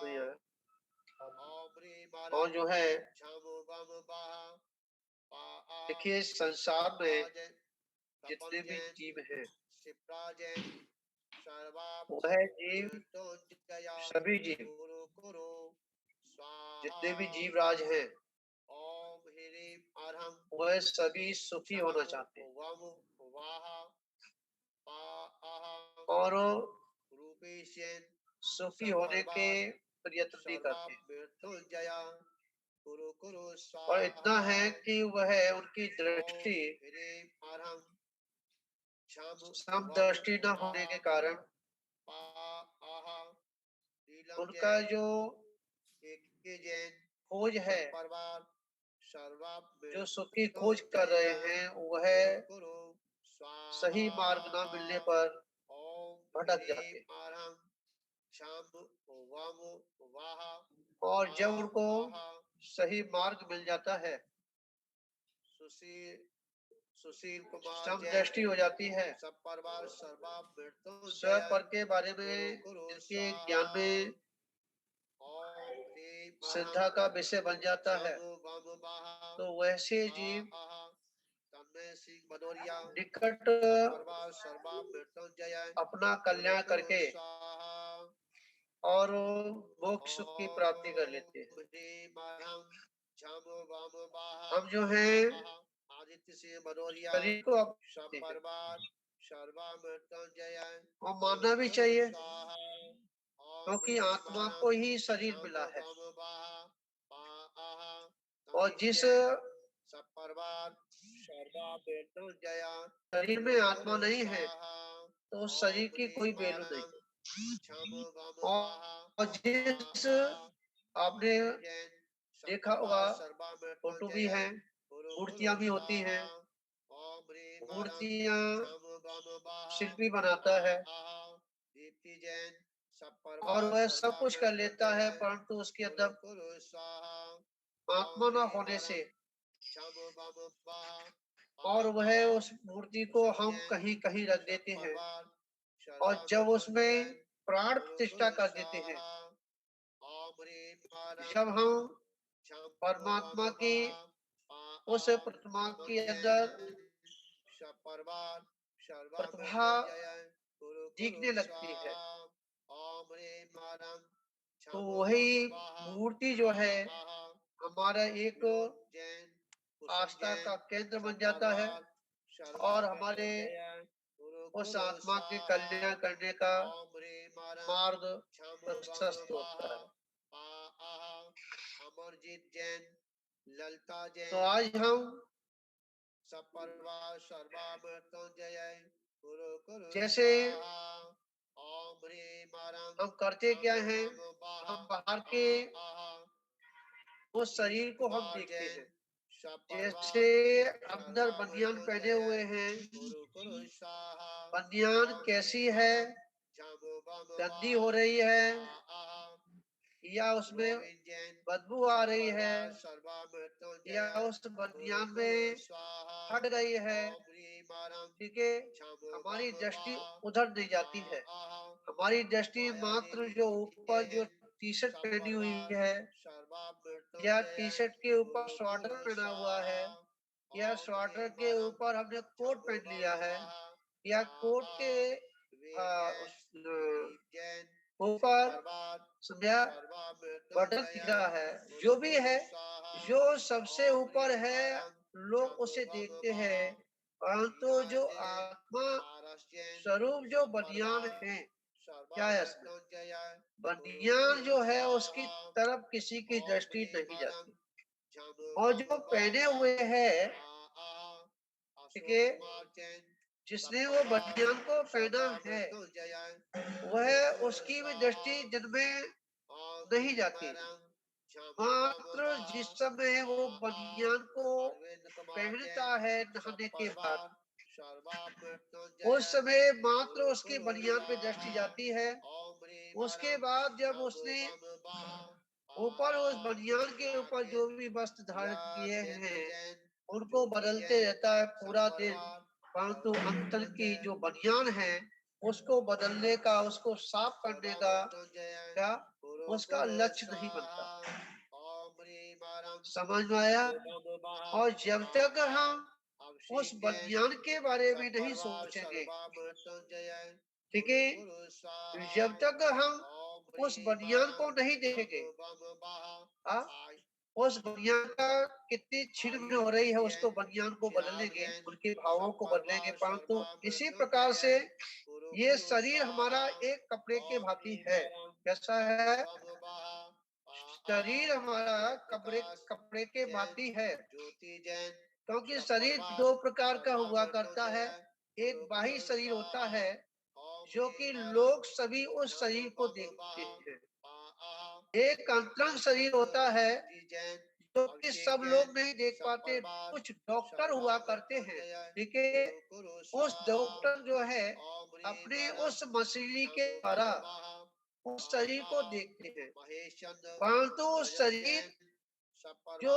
तो यह और जो है देखिए संसार में जितने भी जीव हैं वह जीव सभी जीव जितने भी जीवराज हैं वह सभी सुखी होना चाहते हैं और सुखी होने के प्रयत्न भी करते हैं और इतना है कि वह उनकी दृष्टि समदृष्टि न होने के कारण उनका जो खोज है जो सुखी खोज कर रहे हैं वह सही मार्ग न मिलने पर भटक जाते हैं और जब उनको सही मार्ग मिल जाता है समदृष्टि हो जाती है स्वपर के बारे में इनके ज्ञान में श्रद्धा का विषय बन जाता है तो वैसे जीव निकट अपना कल्याण करके और मोक्ष सुख की प्राप्ति कर लेते हैं। हम जो है शरीर को और मानना भी चाहिए क्योंकि आत्मा को ही शरीर मिला है और जिस शरीर में आत्मा नहीं है तो उस शरीर की कोई वैल्यू नहीं और जिस आपने देखा होगा फोटो भी है मूर्तियां भी होती हैं मूर्तियां शिल्पी बनाता है और वह सब कुछ कर लेता है परंतु उसके अंदर आत्मा न होने से और वह उस मूर्ति को हम कहीं कहीं रख देते हैं और जब उसमें प्राण प्रतिष्ठा कर देते हैं जब हम परमात्मा की उस प्रतिमा के अंदर प्रतिभा दिखने लगती है तो वही मूर्ति जो है हमारा एक आस्था का केंद्र बन जाता है और हमारे उस आत्मा के कल्याण करने का मार्ग प्रशस्त होता है। तो आज हम जैसे हम करते क्या हैं हम बाहर के उस शरीर को हम देखते हैं जैसे अंदर बनियान पहने हुए हैं बनियान कैसी है गंदी हो रही है या उसमें बदबू आ रही है या उस बनियान में फट गई है ठीक है हमारी दृष्टि उधर नहीं जाती है हमारी दृष्टि मात्र जो ऊपर जो टी शर्ट पहनी हुई है या टी शर्ट के ऊपर स्वेटर पहना हुआ है या स्वेटर के ऊपर हमने कोट पहन लिया है या कोट के ऊपर बटन दिख रहा है जो भी है जो सबसे ऊपर है लोग उसे देखते हैं परंतु जो आत्मा स्वरूप जो बनियान है क्या है बनियान जो है उसकी तरफ किसी की दृष्टि नहीं जाती और जो पहने हुए है ठीक है जिसने वो बनियान को पहना है वह उसकी भी दृष्टि जिनमें नहीं जाती मात्र जिस समय वो बनियान को पहनता है नहाने के बाद उस समय मात्र उसकी बनियान पे दृष्टि जाती है उसके बाद जब उसने ऊपर उस बनियान के ऊपर जो भी वस्त्र धारण किए हैं उनको बदलते रहता है पूरा दिन परंतु अंतर की जो बनियान है उसको बदलने का, उसको साफ करने का क्या उसका लक्ष्य नहीं बनता। समझ में आया? और जब तक हम उस बनियान के बारे में नहीं सोचेंगे, ठीक है, जब तक हम उस बनियान को नहीं देखेंगे, हाँ, उस बनियान का कितनी छिन-भिन हो रही है, उसको बनियान को बदलेंगे, उनके भावों को बदलेंगे। परंतु इसी प्रकार से ये शरीर हमारा एक कपड़े के भांति है। कैसा है? शरीर हमारा कपड़े कपड़े के भांति है, क्योंकि शरीर दो प्रकार का हुआ करता है। एक बाह्य शरीर होता है, जो कि लोग सभी उस शरीर को देखते हैं। एक अंतरंग शरीर होता है, जो कि सब लोग नहीं देख पाते। कुछ डॉक्टर हुआ करते हैं, ठीक है, उस डॉक्टर जो है अपने उस मशीनरी के द्वारा उस शरीर को देखते हैं। परंतु उस शरीर जो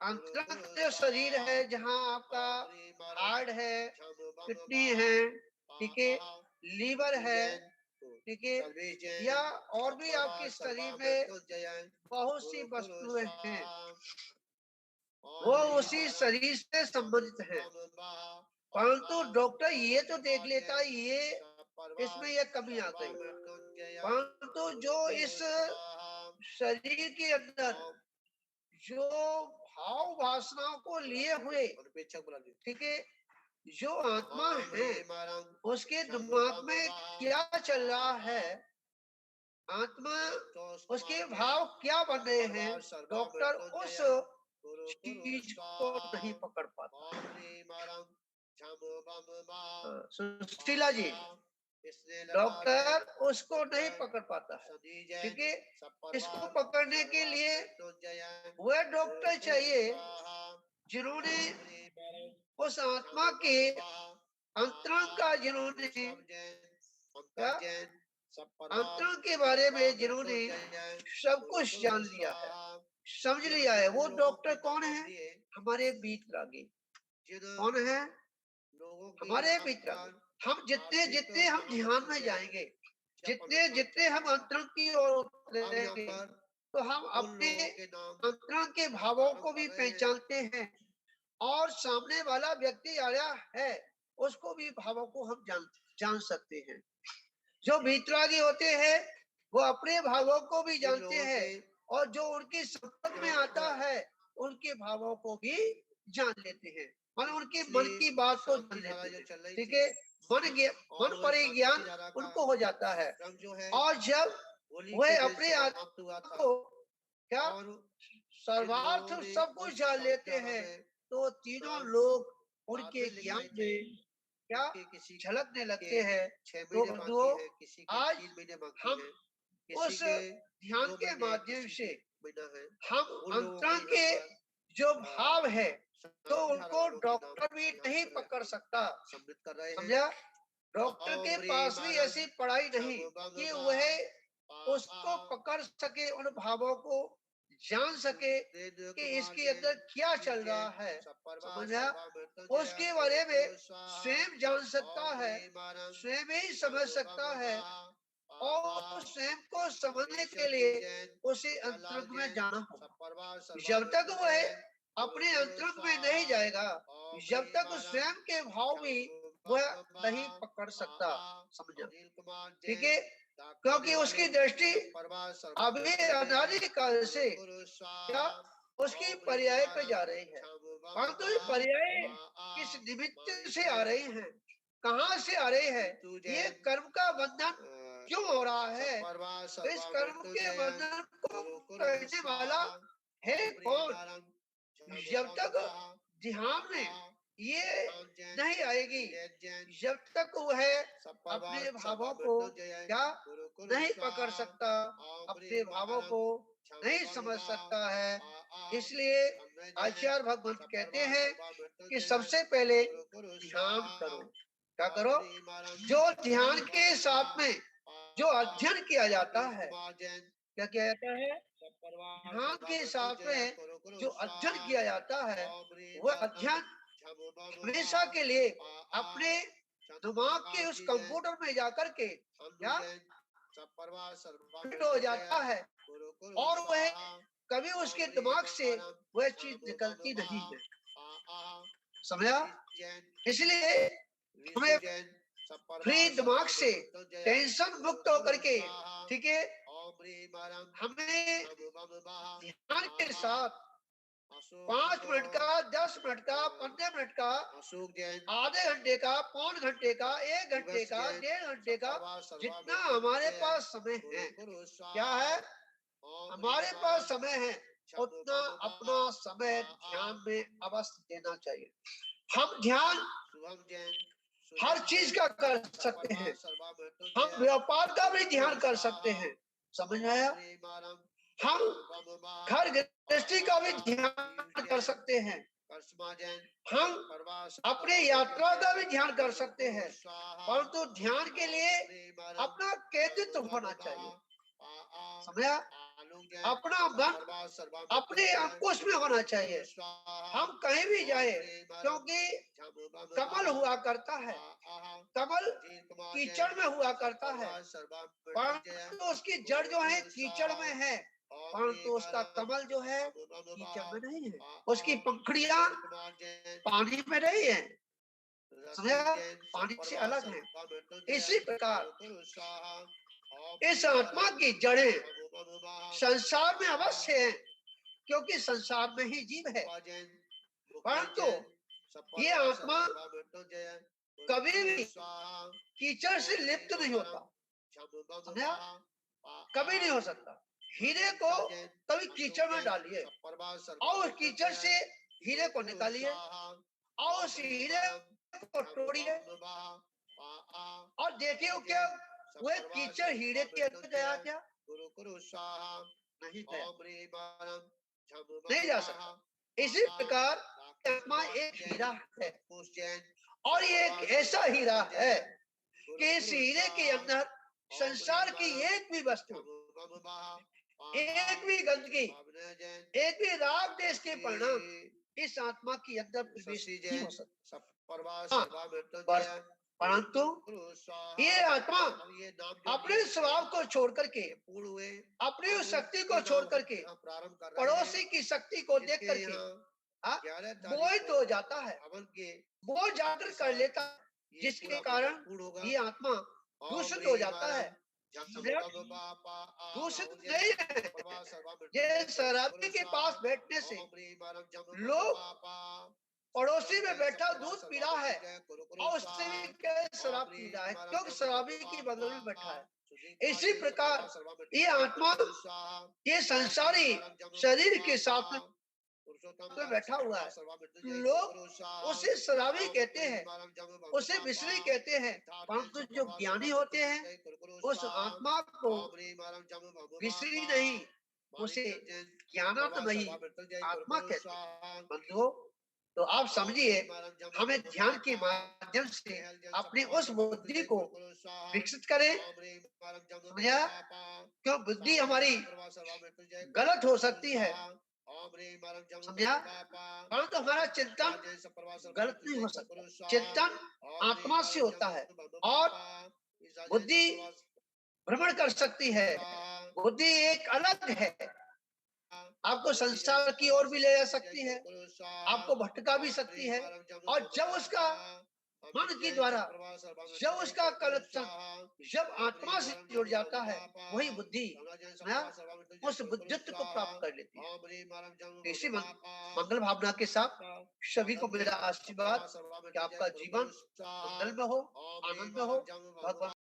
अंतरंग जो शरीर है, जहाँ आपका हार्ट है, किडनी है, ठीक है, लीवर है, ठीक है, या और भी आपके शरीर में बहुत सी वस्तुएं हैं, वो उसी शरीर से संबंधित है। परंतु डॉक्टर ये तो देख लेता है ये इसमें ये कमी आ गई, परंतु जो इस शरीर के अंदर जो भाव वासनाओं को लिए हुए, ठीक है, जो आत्मा है, उसके दिमाग में क्या चल रहा है, आत्मा उसके भाव क्या बन रहे हैं, डॉक्टर उस चीज को नहीं पकड़ पाता। सुशीला जी, डॉक्टर उसको नहीं पकड़ पाता है, ठीक है। इसको पकड़ने के लिए वह डॉक्टर चाहिए जिन्होंने उस आत्मा के अंतरंग का, जिन्होंने क्या अंतरंग के बारे में जिन्होंने सब कुछ जान लिया है, समझ लिया है। वो डॉक्टर कौन है? हमारे बीतरागी। कौन है? हमारे बीतरागी। हम जितने जितने हम ध्यान में जाएंगे, जितने जितने हम अंतरंग की ओर उतरेंगे, तो हम अपने अंतरंग के भावों को भी पहचानते हैं, और सामने वाला व्यक्ति आया है उसको भी भावों को हम जान सकते हैं। जो बीतरागी होते हैं वो अपने भावों को भी जानते हैं, और जो उनके संपर्क में आता है उनके भावों को भी जान लेते हैं, मतलब उनके मन की बात को जान लेते हैं, ठीक है। मन पर ज्ञान उनको हो जाता है, और जब वह अपने आत्मा को क्या सर्वार्थ सब कुछ जान लेते हैं, तो तीनों लोग उनके ज्ञान में क्या झलकने लगते हैं। तो बंधुओं, आज हम उस ध्यान के माध्यम से हम अंतरंग के जो भाव है, तो उनको डॉक्टर भी नहीं पकड़ सकता। समझा? डॉक्टर के पास भी ऐसी पढ़ाई नहीं कि वह उसको पकड़ सके, उन भावों को जान सके कि इसके अंदर क्या चल रहा है। समझा? उसके बारे में स्वयं जान सकता है, स्वयं ही समझ सकता है, और स्वयं को समझने के लिए उसे अंतरंग में जाना होगा। जब तक वह अपने अंतरंग में नहीं जाएगा, जब तक स्वयं के भाव भी वह नहीं पकड़ सकता। समझा? ठीक है, क्योंकि उसकी दृष्टि अभी अनादिकाल से क्या उसकी पर्याय पे जा रही है, परंतु ये पर्याय किस निमित्त से आ रही है, कहाँ से आ रही है, ये कर्म का बंधन क्यों हो रहा है, इस कर्म के बंधन को करने वाला है कौन? जब तक ध्यान में ये नहीं आएगी, जब तक वह अपने भावों को क्या नहीं पकड़ सकता, अपने भावों को नहीं समझ सकता है। इसलिए आचार्य भगवंत कहते हैं कि सबसे पहले ध्यान करो। क्या करो? जो ध्यान के साथ में जो अध्ययन किया जाता है, क्या किया जाता है? ध्यान के साथ में जो अध्ययन किया जाता है, वह अध्ययन हमेशा के लिए अपने दिमाग के उस कंप्यूटर में जाकर के क्या फिट हो जाता है, और वह कभी उसके दिमाग से वह चीज निकलती नहीं है। समझा? इसलिए हमें फ्री दिमाग से टेंशन मुक्त होकर के, ठीक है, हमें ध्यान के साथ 5 मिनट का, 10 मिनट का, 15 मिनट का, आधे घंटे का, पौन घंटे का, 1 घंटे का, 1.5 घंटे का, जितना हमारे पास समय है, क्या है, हमारे पास समय है, उतना अपना समय ध्यान में अवश्य देना चाहिए। हम ध्यान हर चीज का कर सकते हैं, हम व्यापार का भी ध्यान कर सकते हैं। समझ में आया? हम घर गृहस्थी का भी ध्यान कर सकते हैं, हम अपने यात्रा का भी ध्यान कर सकते हैं, परंतु ध्यान के लिए अपना केंद्रित होना चाहिए। समझा? अपना मन अपने अंकुश में होना चाहिए। हम कहीं भी जाए, क्योंकि कमल हुआ करता है, कमल कीचड़ में हुआ करता है, परंतु उसकी जड़ जो है कीचड़ में है, परंतु उसका कमल जो है कीचड़ में नहीं है, उसकी पंखुड़ियां पानी में नहीं है। समझा? पानी से अलग है। इसी प्रकार इस आत्मा की जड़ें संसार में अवश्य है, क्योंकि संसार में ही जीव है, परंतु ये आत्मा कभी भी कीचड़ से लिप्त नहीं होता। समझा? कभी नहीं हो सकता। हीरे को कभी कीचड़ में डालिए और कीचड़ से हीरे को निकालिए और उस हीरे को तोड़िए और देखिए क्या वह कीचड़ हीरे के अंदर गया क्या? नहीं गया, नहीं जा सकता। इसी प्रकार आत्मा एक हीरा है, और ये एक ऐसा हीरा है कि इस हीरे के अंदर संसार की एक भी वस्तु, एक भी गंदगी, एक भी राग देश के परिणाम इस आत्मा के अंदर प्रवेश नहीं हो सकता। परंतु ये आत्मा अपने स्वभाव को छोड़ करके, अपनी उस शक्ति को छोड़ करके, पड़ोसी की शक्ति को देख करके मोहित हो जाता है, वो जाकर कर लेता है, जिसके कारण ये आत्मा दूषित हो जाता है। दूषित नहीं है। ये शराबी के पास बैठने से लोग पड़ोसी में बैठा दूध पी रहा है और उससे भी शराब पी रहा है, क्योंकि शराबी की बगल में बैठा है। इसी प्रकार ये आत्मा ये संसारी शरीर के साथ में बैठा हुआ है। लोग उसे शराबी कहते हैं, उसे विषयी कहते हैं, परंतु जो ज्ञानी होते हैं उस आत्मा को विषयी नहीं, उसे ज्ञानात्मयी आत्मा कहते हैं। बंधुओं, तो आप समझिए, हमें ध्यान के माध्यम से अपनी उस बुद्धि को विकसित करें। समझा? क्यों बुद्धि हमारी गलत हो सकती है, समझा, परंतु हमारा चिंतन गलत नहीं हो सकता। चिंतन आत्मा से होता है और बुद्धि भ्रमण कर सकती है। बुद्धि एक अलग है, आपको संसार की ओर भी ले जा सकती है, आपको भटका भी सकती है, और जब उसका मन के द्वारा जब उसका कनेक्शन जब आत्मा से जुड़ जाता है, वही बुद्धि उस बुद्धित्व को प्राप्त कर लेती है। इसी मंगल भावना के साथ सभी को मेरा आशीर्वाद कि आपका जीवन मंगल में हो, आनंद में हो। भगवान